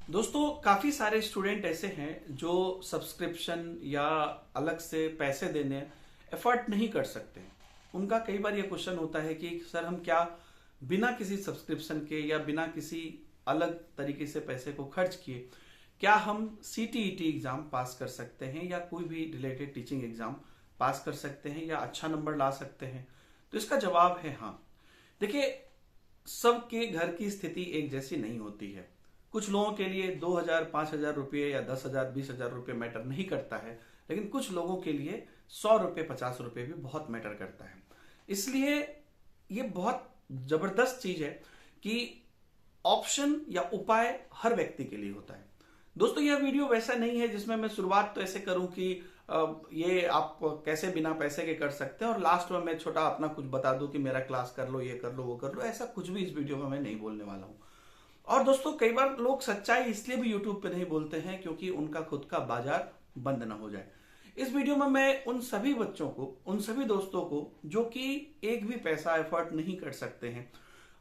दोस्तों काफी सारे स्टूडेंट ऐसे हैं जो सब्सक्रिप्शन या अलग से पैसे देने एफर्ट नहीं कर सकते। उनका कई बार ये क्वेश्चन होता है कि सर हम क्या बिना किसी सब्सक्रिप्शन के या बिना किसी अलग तरीके से पैसे को खर्च किए क्या हम सीटीईटी एग्जाम पास कर सकते हैं या कोई भी रिलेटेड टीचिंग एग्जाम पास कर सकते हैं या अच्छा नंबर ला सकते हैं। तो इसका जवाब है हाँ। देखिए, सबके घर की स्थिति एक जैसी नहीं होती है। कुछ लोगों के लिए 2000 5000 रुपये या 10,000 20,000 रुपये मैटर नहीं करता है, लेकिन कुछ लोगों के लिए 100 रुपये 50 रुपये भी बहुत मैटर करता है। इसलिए ये बहुत जबरदस्त चीज है कि ऑप्शन या उपाय हर व्यक्ति के लिए होता है। दोस्तों, यह वीडियो वैसा नहीं है जिसमें मैं शुरुआत तो ऐसे करूं कि ये आप कैसे बिना पैसे के कर सकते हैं और लास्ट में मैं छोटा अपना कुछ बता दूं कि मेरा क्लास कर लो, ये कर लो, वो कर लो। ऐसा कुछ भी इस वीडियो में मैं नहीं बोलने वाला हूं। और दोस्तों, कई बार लोग सच्चाई इसलिए भी यूट्यूब पे नहीं बोलते हैं क्योंकि उनका खुद का बाजार बंद ना हो जाए। इस वीडियो में मैं उन सभी बच्चों को, उन सभी दोस्तों को जो कि एक भी पैसा एफर्ट नहीं कर सकते हैं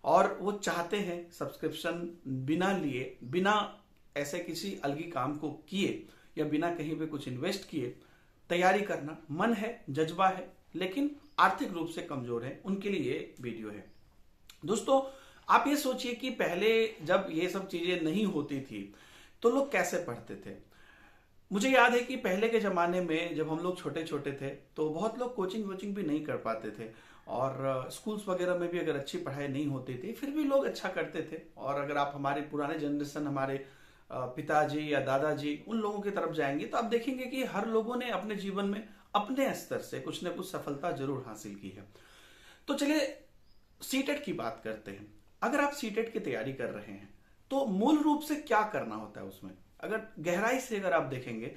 और वो चाहते हैं सब्सक्रिप्शन बिना लिए, बिना ऐसे किसी अलगी काम को किए या बिना कहीं पे कुछ इन्वेस्ट किए तैयारी करना, मन है, जज्बा है, लेकिन आर्थिक रूप से कमजोर है, उनके लिए ये वीडियो है। दोस्तों, आप ये सोचिए कि पहले जब ये सब चीजें नहीं होती थी तो लोग कैसे पढ़ते थे। मुझे याद है कि पहले के जमाने में जब हम लोग छोटे छोटे थे तो बहुत लोग कोचिंग वोचिंग भी नहीं कर पाते थे और स्कूल्स वगैरह में भी अगर अच्छी पढ़ाई नहीं होती थी फिर भी लोग अच्छा करते थे। और अगर आप हमारे पुराने जनरेशन, हमारे पिताजी या दादाजी, उन लोगों की तरफ जाएंगे तो आप देखेंगे कि हर लोगों ने अपने जीवन में अपने स्तर से कुछ न कुछ सफलता जरूर हासिल की है। तो चलिए सीटेट की बात करते हैं। अगर आप सीटेट की तैयारी कर रहे हैं तो मूल रूप से क्या करना होता है उसमें, अगर गहराई से अगर आप देखेंगे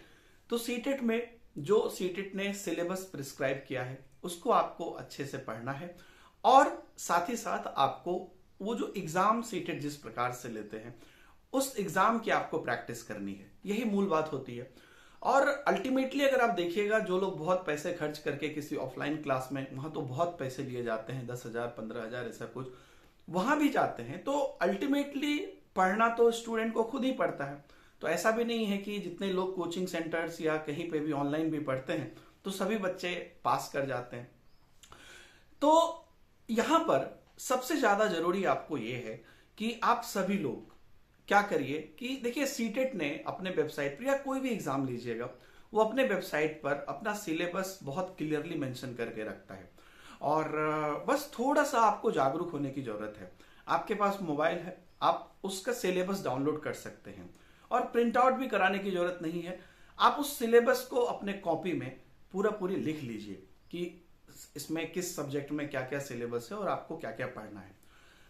तो सीटेट में जो सीटेट ने सिलेबस प्रिस्क्राइब किया है उसको आपको अच्छे से पढ़ना है और साथ ही साथ आपको वो जो एग्जाम सीटेट जिस प्रकार से लेते हैं उस एग्जाम की आपको प्रैक्टिस करनी है। यही मूल बात होती है। और अल्टीमेटली अगर आप देखिएगा, जो लोग बहुत पैसे खर्च करके किसी ऑफलाइन क्लास में, वहां तो बहुत पैसे लिए जाते हैं, 10,000 15,000 ऐसा कुछ, वहां भी जाते हैं तो अल्टीमेटली पढ़ना तो स्टूडेंट को खुद ही पड़ता है। तो ऐसा भी नहीं है कि जितने लोग कोचिंग सेंटर्स या कहीं पे भी ऑनलाइन भी पढ़ते हैं तो सभी बच्चे पास कर जाते हैं। तो यहां पर सबसे ज्यादा जरूरी आपको यह है कि आप सभी लोग क्या करिए कि देखिए, सीटेट ने अपने वेबसाइट पर या कोई भी एग्जाम लीजिएगा वो अपने वेबसाइट पर अपना सिलेबस बहुत क्लियरली मेंशन करके रखता है और बस थोड़ा सा आपको जागरूक होने की जरूरत है। आपके पास मोबाइल है, आप उसका सिलेबस डाउनलोड कर सकते हैं और प्रिंट आउट भी कराने की जरूरत नहीं है। आप उस सिलेबस को अपने कॉपी में पूरी लिख लीजिए कि इसमें किस सब्जेक्ट में क्या क्या सिलेबस है और आपको क्या क्या पढ़ना है।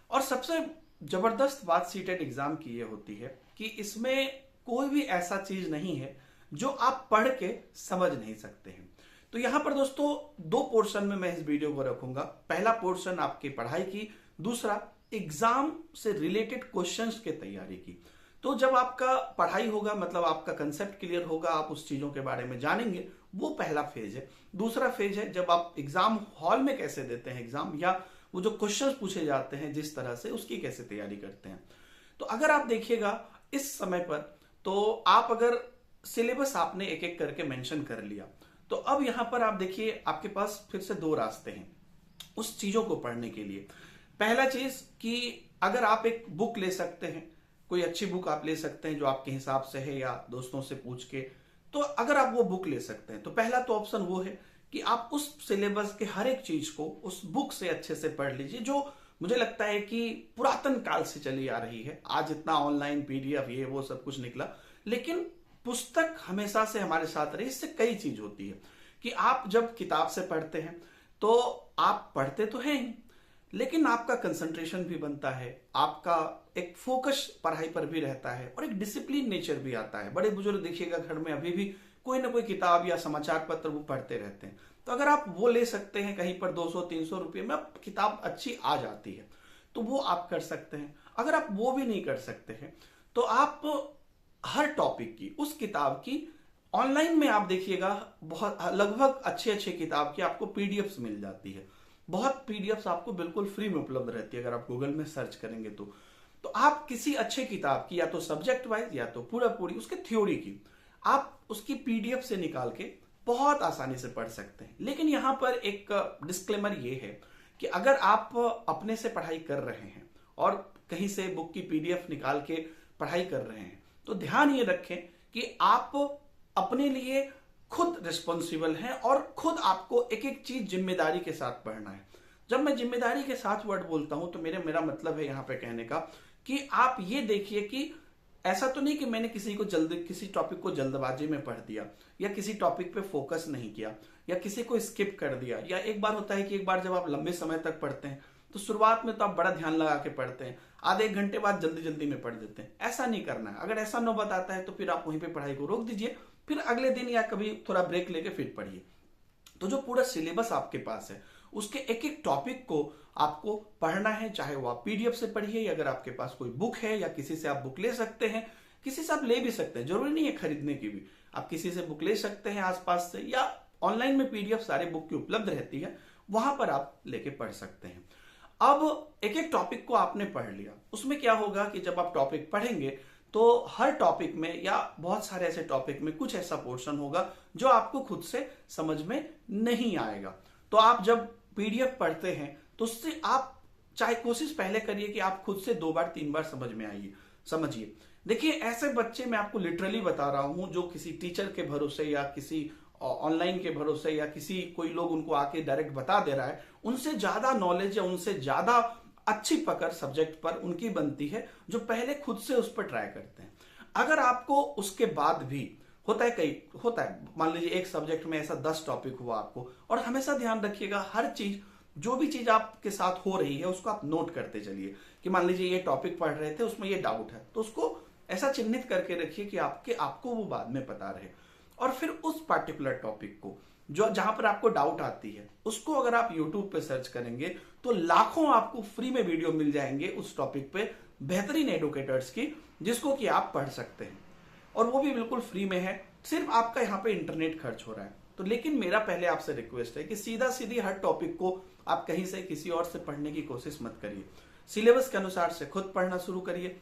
और सबसे जबरदस्त बात सीटेट एग्जाम की ये होती है कि इसमें कोई भी ऐसा चीज नहीं है जो आप पढ़ के समझ नहीं सकते हैं। तो यहां पर दोस्तों दो पोर्शन में मैं इस वीडियो को रखूंगा। पहला पोर्शन आपकी पढ़ाई की, दूसरा एग्जाम से रिलेटेड क्वेश्चंस की तैयारी की। तो जब आपका पढ़ाई होगा, मतलब आपका कंसेप्ट क्लियर होगा, आप उस चीजों के बारे में जानेंगे, वो पहला फेज है। दूसरा फेज है जब आप एग्जाम हॉल में कैसे देते हैं एग्जाम, या वो जो क्वेश्चंस पूछे जाते हैं जिस तरह से, उसकी कैसे तैयारी करते हैं। तो अगर आप देखिएगा इस समय पर, तो आप अगर सिलेबस आपने एक एक करके मेंशन कर लिया तो अब यहां पर आप देखिए आपके पास फिर से दो रास्ते हैं उस चीजों को पढ़ने के लिए। पहला चीज कि अगर आप एक बुक ले सकते हैं, कोई अच्छी बुक आप ले सकते हैं जो आपके हिसाब से है या दोस्तों से पूछ के, तो अगर आप वो बुक ले सकते हैं तो पहला तो ऑप्शन वो है कि आप उस सिलेबस के हर एक चीज को उस बुक से अच्छे से पढ़ लीजिए, जो मुझे लगता है कि पुरातन काल से चली आ रही है। आज इतना ऑनलाइन पीडीएफ ये वो सब कुछ निकला, लेकिन पुस्तक हमेशा से हमारे साथ रही। इससे कई चीज होती है कि आप जब किताब से पढ़ते हैं तो आप पढ़ते तो हैं ही, लेकिन आपका कंसंट्रेशन भी बनता है, आपका एक फोकस पढ़ाई पर भी रहता है और एक डिसिप्लिन नेचर भी आता है। बड़े बुजुर्ग देखिएगा घर में अभी भी कोई ना कोई किताब या समाचार पत्र वो पढ़ते रहते हैं। तो अगर आप वो ले सकते हैं, कहीं पर 200-300 रुपये में किताब अच्छी आ जाती है, तो वो आप कर सकते हैं। अगर आप वो भी नहीं कर सकते हैं तो आप हर टॉपिक की, उस किताब की ऑनलाइन में आप देखिएगा, बहुत लगभग अच्छे अच्छे किताब की आपको पीडीएफ्स मिल जाती है। बहुत पीडीएफ्स आपको बिल्कुल फ्री में उपलब्ध रहती है अगर आप गूगल में सर्च करेंगे तो। तो आप किसी अच्छे किताब की, या तो सब्जेक्ट वाइज या तो पूरा पूरी उसके थ्योरी की, आप उसकी पीडीएफ से निकाल के बहुत आसानी से पढ़ सकते हैं। लेकिन यहां पर एक डिस्क्लेमर ये है कि अगर आप अपने से पढ़ाई कर रहे हैं और कहीं से बुक की पीडीएफ निकाल के पढ़ाई कर रहे हैं, तो ध्यान ये रखें कि आप अपने लिए खुद रिस्पॉन्सिबल हैं और खुद आपको एक एक चीज जिम्मेदारी के साथ पढ़ना है। जब मैं जिम्मेदारी के साथ वर्ड बोलता हूं तो मेरा मतलब है यहां पे कहने का कि आप ये देखिए कि ऐसा तो नहीं कि मैंने किसी टॉपिक को जल्दबाजी में पढ़ दिया, या किसी टॉपिक पे फोकस नहीं किया, या किसी को स्किप कर दिया। या एक बार होता है कि एक बार जब आप लंबे समय तक पढ़ते हैं तो शुरुआत में तो आप बड़ा ध्यान लगा के पढ़ते हैं, आधे एक घंटे बाद जल्दी जल्दी में पढ़ देते हैं। ऐसा नहीं करना है। अगर ऐसा नौबत आता है तो फिर आप वहीं पे पढ़ाई को रोक दीजिए, फिर अगले दिन या कभी थोड़ा ब्रेक लेके फिर पढ़िए। तो जो पूरा सिलेबस आपके पास है उसके एक एक टॉपिक को आपको पढ़ना है, चाहे वो आप पीडीएफ से पढ़िए, या अगर आपके पास कोई बुक है या किसी से आप बुक ले सकते हैं, किसी से आप ले भी सकते हैं, जरूरी नहीं है खरीदने की भी, आप किसी से बुक ले सकते हैं आसपास से, या ऑनलाइन में पीडीएफ सारे बुक की उपलब्ध रहती है, वहां पर आप लेके पढ़ सकते हैं। अब एक एक टॉपिक को आपने पढ़ लिया, उसमें क्या होगा कि जब आप टॉपिक पढ़ेंगे तो हर टॉपिक में या बहुत सारे ऐसे टॉपिक में कुछ ऐसा पोर्शन होगा जो आपको खुद से समझ में नहीं आएगा। तो आप जब पीडीएफ पढ़ते हैं तो उससे आप चाहे कोशिश पहले करिए कि आप खुद से 2 बार 3 बार समझिए। देखिए, ऐसे बच्चे मैं आपको लिटरली बता रहा हूं जो किसी टीचर के भरोसे या किसी ऑनलाइन के भरोसे या किसी कोई लोग उनको आके डायरेक्ट बता दे रहा है, उनसे ज्यादा नॉलेज या उनसे ज्यादा अच्छी पकड़ सब्जेक्ट पर उनकी बनती है जो पहले खुद से उस पर ट्राई करते हैं। अगर आपको उसके बाद भी होता है, मान लीजिए एक सब्जेक्ट में ऐसा 10 टॉपिक हुआ आपको, और हमेशा ध्यान रखिएगा हर चीज, जो भी चीज आपके साथ हो रही है उसको आप नोट करते चलिए कि मान लीजिए ये टॉपिक पढ़ रहे थे, उसमें ये डाउट है, तो उसको ऐसा चिन्हित करके रखिए कि आपको वो बाद में पता रहे। और फिर उस पर्टिकुलर टॉपिक को जहां पर आपको डाउट आती है उसको अगर आप यूट्यूब पे सर्च करेंगे तो लाखों आपको फ्री में वीडियो मिल जाएंगे उस टॉपिक पे, बेहतरीन एडुकेटर्स की, जिसको कि आप पढ़ सकते हैं, और वो भी बिल्कुल फ्री में है। सिर्फ आपका यहाँ पे इंटरनेट खर्च हो रहा है। तो लेकिन मेरा पहले आपसे रिक्वेस्ट है कि सीधा सीधी हर टॉपिक को आप कहीं से किसी और से पढ़ने की कोशिश मत करिए, सिलेबस के अनुसार से खुद पढ़ना शुरू करिए,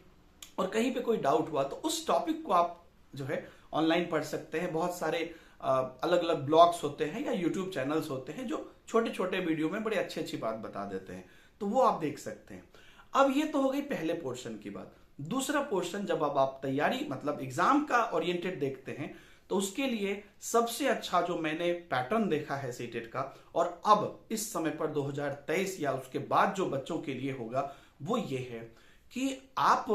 और कहीं पे कोई डाउट हुआ तो उस टॉपिक को आप जो है ऑनलाइन पढ़ सकते हैं। बहुत सारे अलग अलग ब्लॉग्स होते हैं या यूट्यूब चैनल्स होते हैं जो छोटे छोटे वीडियो में बड़े अच्छी बात बता देते हैं, तो वो आप देख सकते हैं। अब ये तो हो गई पहले पोर्शन की बात। दूसरा पोर्शन, जब अब आप तैयारी मतलब एग्जाम का ओरिएंटेड देखते हैं, तो उसके लिए सबसे अच्छा जो मैंने पैटर्न देखा है सीटेट का, और अब इस समय पर 2023 या उसके बाद जो बच्चों के लिए होगा, वो ये है कि आप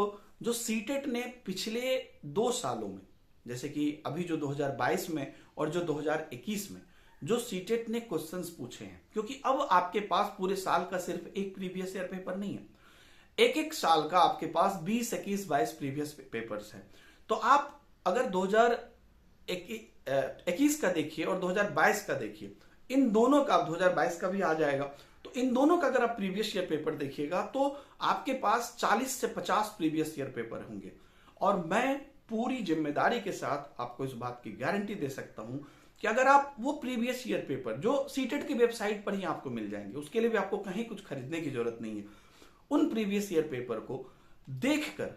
जो सीटेट ने पिछले 2 सालों में, जैसे कि अभी जो 2022 में और जो 2021 में जो सीटेट ने क्वेश्चंस पूछे हैं, क्योंकि अब आपके पास पूरे साल का सिर्फ एक प्रीवियस ईयर पेपर नहीं है, एक साल का आपके पास 20, 21, 22 प्रीवियस पेपर्स हैं। तो आप अगर 2021 का देखिए और 2022 का देखिए, इन दोनों का, 2022 का भी आ जाएगा, तो इन दोनों का अगर आप प्रीवियस ईयर पेपर देखिएगा तो आपके पास 40 से 50 प्रीवियस ईयर पेपर होंगे। और मैं पूरी जिम्मेदारी के साथ आपको इस बात की गारंटी दे सकता हूं कि अगर आप वो प्रीवियस ईयर पेपर जो सीटेट की वेबसाइट पर ही आपको मिल जाएंगे, उसके लिए भी आपको कहीं कुछ खरीदने की जरूरत नहीं है, उन प्रीवियस ईयर पेपर को देखकर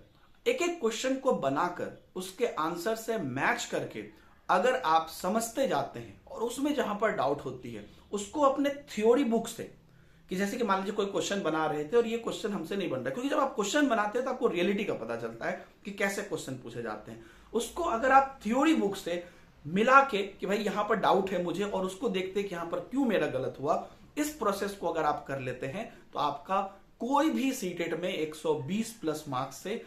एक एक क्वेश्चन को बनाकर उसके आंसर से मैच करके अगर आप समझते जाते हैं और उसमें जहां पर डाउट होती है उसको अपने थ्योरी बुक से, कि जैसे कि मान लीजिए कोई क्वेश्चन बना रहे थे और ये क्वेश्चन हमसे नहीं बन रहा, क्योंकि जब आप क्वेश्चन बनाते हैं तो आपको रियलिटी का पता चलता है कि कैसे क्वेश्चन पूछे जाते हैं। उसको अगर आप थ्योरी बुक से मिला के कि भाई यहां पर डाउट है मुझे, और उसको देखते हैं कि यहां पर क्यों मेरा गलत हुआ, इस प्रोसेस को अगर आप कर लेते हैं तो आपका कोई भी सीटेट में 120 प्लस मार्क्स से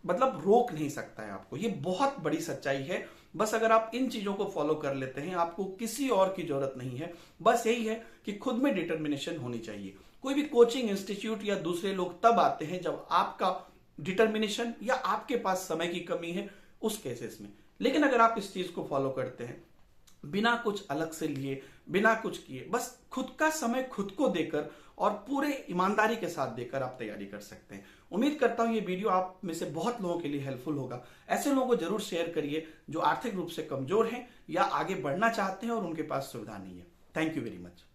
मतलब रोक नहीं सकता है आपको। ये बहुत बड़ी सच्चाई है। बस अगर आप इन चीजों को फॉलो कर लेते हैं, आपको किसी और की जरूरत नहीं है। बस यही है कि खुद में डिटर्मिनेशन होनी चाहिए। कोई भी कोचिंग इंस्टीट्यूट या दूसरे लोग तब आते हैं जब आपका डिटर्मिनेशन या आपके पास समय की कमी है, उस केसेस में। लेकिन अगर आप इस चीज को फॉलो करते हैं बिना कुछ अलग से लिए, बिना कुछ किए, बस खुद का समय खुद को देकर और पूरे ईमानदारी के साथ देकर आप तैयारी कर सकते हैं। उम्मीद करता हूं ये वीडियो आप में से बहुत लोगों के लिए हेल्पफुल होगा। ऐसे लोगों को जरूर शेयर करिए जो आर्थिक रूप से कमजोर हैं या आगे बढ़ना चाहते हैं और उनके पास सुविधा नहीं है। Thank you very much.